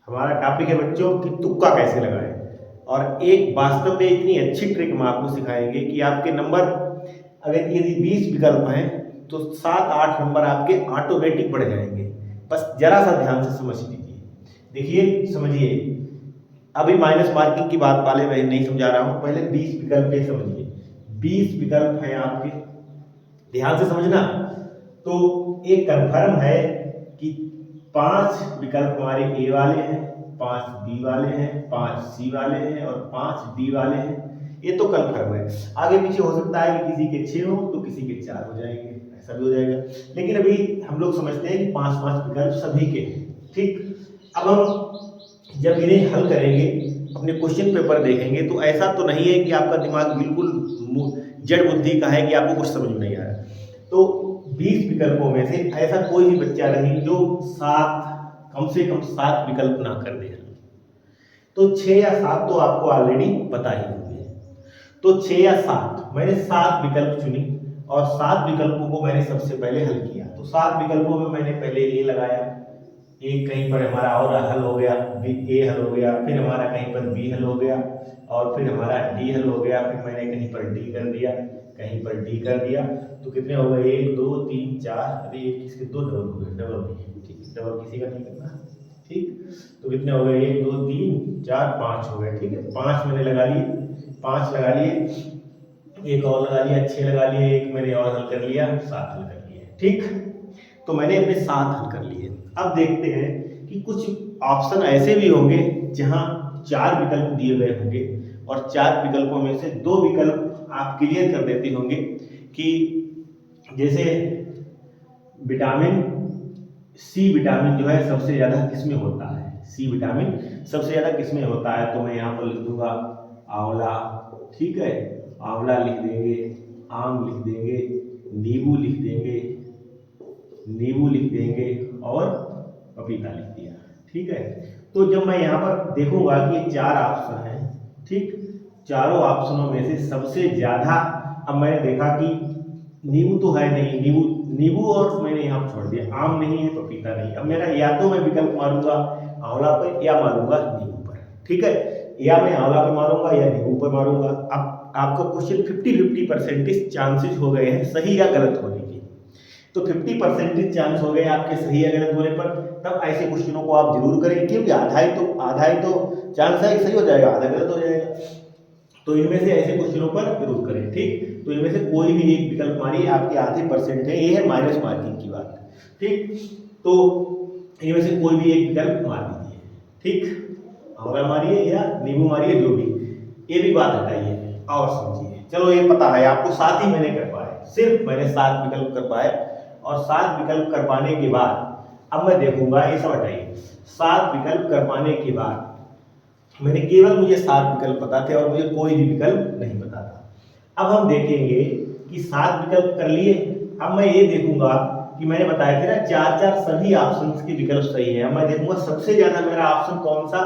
हमारा टॉपिक है बच्चों कि तुक्का कैसे लगाएं। और एक वास्तव में इतनी अच्छी ट्रिक हम आपको सिखाएंगे कि आपके नंबर अगर यदि 20 विकल्प हैं तो 7-8 नंबर आपके ऑटोमेटिक बढ़ जाएंगे। बस जरा सा ध्यान से समझ लीजिए। देखिए समझिए, अभी माइनस मार्किंग की बात वाले मैं नहीं समझा रहा हूं, पहले 20 विकल्प पे समझिए। 20 विकल्प हैं आपके, ध्यान से समझना। तो एक कंफर्म है कि 5 विकल्प हमारे ए वाले हैं, 5 बी वाले हैं, 5 सी वाले हैं और 5 डी वाले हैं। ये तो कंफर्म है। आगे पीछे हो सकता है कि किसी के 6 हो तो किसी के 4 हो जाएंगे, ऐसा भी हो जाएगा। लेकिन अभी हम लोग समझते हैं कि 5-5 विकल्प सभी के हैं। ठीक, अब हम जब इन्हें हल करेंगे, अपने क्वेश्चन पेपर देखेंगे, तो ऐसा तो नहीं है कि आपका दिमाग बिल्कुल जड़ बुद्धि का है कि आपको कुछ समझ में नहीं आ रहा। तो 20 विकल्पों में से ऐसा कोई भी बच्चा नहीं जो कम से कम 7 विकल्प ना कर दे। तो 6 या 7 तो आपको ऑलरेडी पता ही होंगे। तो 6 या 7 मैंने 7 विकल्प चुनी और 7 विकल्पों को मैंने सबसे पहले हल किया। तो 7 विकल्पों में मैंने पहले ए लगाया, ए कहीं पर हमारा और हल हो गया, बी ए हल हो गया, फिर हमारा कहीं पर बी हल हो गया और फिर हमारा डी हल हो गया, फिर मैंने कहीं पर डी कर दिया, कहीं पर डी कर दिया। तो कितने हो गए? 1 2 3 4, अरे इसके 2 डबल हो गए, डबल नहीं, ठीक, डबल किसी का नहीं करना। ठीक, तो कितने हो गए? 1 2 3 4 5 हो गए। ठीक है, 5 मैंने लगा लिए, 5 लगा लिए, एक और लगा लिया, 6 लगा लिए, एक मैंने और हल कर लिया, 7 हल कर लिए। ठीक, तो मैंने अपने 7 हल कर लिए। अब देखते हैं कि कुछ ऑप्शन ऐसे भी होंगे जहां 4 विकल्प दिए गए होंगे और 4 विकल्पों में से 2 विकल्प आप क्लियर कर देते होंगे कि जैसे विटामिन सी, विटामिन जो है सबसे ज्यादा किसमें होता है? सी विटामिन सबसे ज्यादा किसमें होता है? तो मैं यहाँ पर लिख दूंगा आंवला। ठीक है, आंवला लिख देंगे, आम लिख देंगे, नींबू लिख देंगे, नींबू लिख देंगे और पपीता लिख दिया। ठीक है, तो जब मैं यहाँ पर देखूंगा कि ये 4 ऑप्शन हैं, ठीक, चारों ऑप्शनों में से सबसे ज्यादा, अब मैंने देखा कि नींबू तो है नहीं, नींबू नींबू और मैंने यहाँ छोड़ दिया, आम नहीं है, पपीता नहीं। अब मेरा या तो मैं विकल्प मारूंगा आंवला पर या मारूंगा नींबू पर। ठीक है, या मैं आंवला पर मारूंगा या नींबू पर मारूंगा। अब आपका क्वेश्चन 50-50% चांसेस हो गए हैं सही या गलत होने के। तो 50% चांस हो गए आपके सही या गलत होने पर। तब ऐसे क्वेश्चनों को आप जरूर करें, क्योंकि आधा ही तो चांस है कि सही हो जाएगा, आधा गलत हो जाएगा। तो इनमें से ऐसे क्वेश्चनों पर जरूर करें। ठीक, तो इनमें से कोई भी एक विकल्प मारिए, आपके आधे परसेंट है, ये है माइनस मार्किंग की बात। ठीक, तो इनमें से कोई भी एक विकल्प मार दीजिए। ठीक, आंवला मारिए या नींबू मारिए, जो भी, ये भी बात हटाइए और समझिए। चलो ये पता है आपको, 7 ही मैंने कर पाए, सिर्फ मैंने 7 विकल्प कर पाए। और 7 विकल्प कर पाने के बाद अब मैं देखूंगा, ये सब हटाइए, 7 विकल्प कर पाने के बाद मैंने केवल, मुझे 7 विकल्प पता थे और मुझे कोई भी विकल्प नहीं पता था। अब हम देखेंगे कि 7 विकल्प कर लिए। अब मैं ये देखूंगा कि मैंने बताया था ना 4-4 सभी ऑप्शंस के विकल्प सही है। अब मैं देखूंगा सबसे ज्यादा मेरा ऑप्शन कौन सा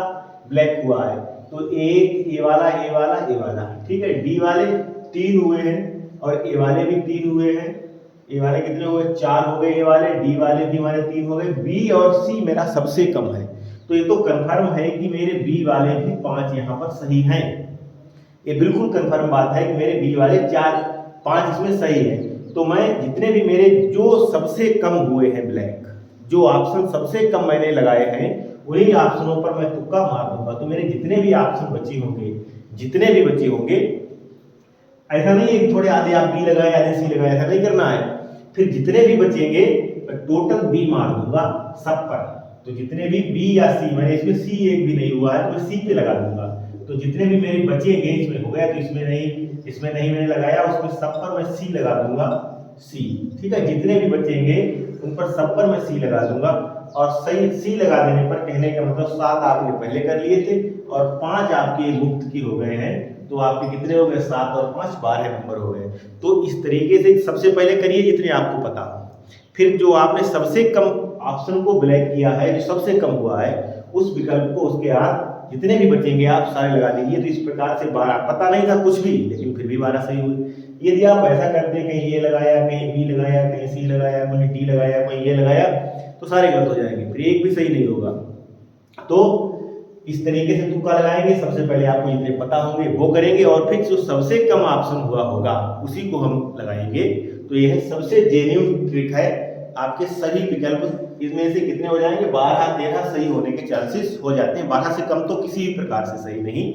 ब्लैक हुआ है। तो एक ए वाला, ए वाला, ए वाला। ठीक है, डी वाले 3 हुए हैं और ए वाले भी 3 हुए हैं। ए वाले कितने हुए? 4 हो गए ए वाले, डी वाले भी हमारे 3 हो गए, बी और सी मेरा सबसे कम है। तो ये तो कंफर्म है कि मेरे बी वाले भी 5 यहाँ पर सही हैं। ये बिल्कुल कंफर्म बात है कि मेरे बी वाले 4-5 इसमें सही है। तो मैं जितने भी मेरे जो सबसे कम हुए हैं ब्लैंक, जो ऑप्शन सबसे कम मैंने लगाए हैं, उन्हीं ऑप्शनों पर मैं तुक्का मार दूंगा। तो मेरे जितने भी ऑप्शन बचे होंगे, जितने भी बचे होंगे, ऐसा नहीं है कि थोड़े आधे आप बी लगाए आधे सी लगाए, ऐसा नहीं करना है। फिर जितने भी बचेंगे मैं टोटल बी मार दूंगा सब पर। तो जितने भी बी या सी, मैंने इसमें सी एक भी नहीं हुआ है तो मैं सी पे लगा दूंगा। तो जितने भी मेरे बचेंगे, इसमें हो गया तो इसमें नहीं मैंने लगाया, उसमें सब पर मैं सी लगा दूंगा, सी। ठीक है, जितने भी बचेंगे उन पर सब पर मैं सी लगा दूंगा। और सही सी लगा देने पर कहने का मतलब 7 आपने पहले कर लिए थे और 5 आपके मुफ्त की हो गए हैं। तो आपके कितने हो गए? 7 और 5 12 नंबर हो गए। तो इस तरीके से सबसे पहले करिए जितने आपको पता हो। फिर जो आपने सबसे कम ऑप्शन को ब्लैक किया है, जो सबसे कम हुआ है, उस विकल्प को उसके बाद जितने भी बचेंगे आप सारे लगा दीजिए। तो इस प्रकार से 12, पता नहीं था कुछ भी लेकिन फिर भी 12 सही हुए। यदि आप ऐसा करते, कहीं ये लगाया, कहीं बी लगाया, कहीं सी लगाया, कहीं डी लगाया, कहीं ये लगाया, तो सारे गलत हो जाएंगे, फिर एक भी सही नहीं होगा। तो इस तरीके से तुक्का लगाएंगे। सबसे पहले आपको जितने पता होंगे वो करेंगे और फिर जो सबसे कम ऑप्शन हुआ होगा उसी को हम लगाएंगे। तो यह सबसे जेन्युइन ट्रिक है। आपके सभी विकल्प इसमें से कितने हो जाएंगे, 12 13 सही होने के चांसेस हो जाते हैं। 12 से कम तो किसी भी प्रकार से सही नहीं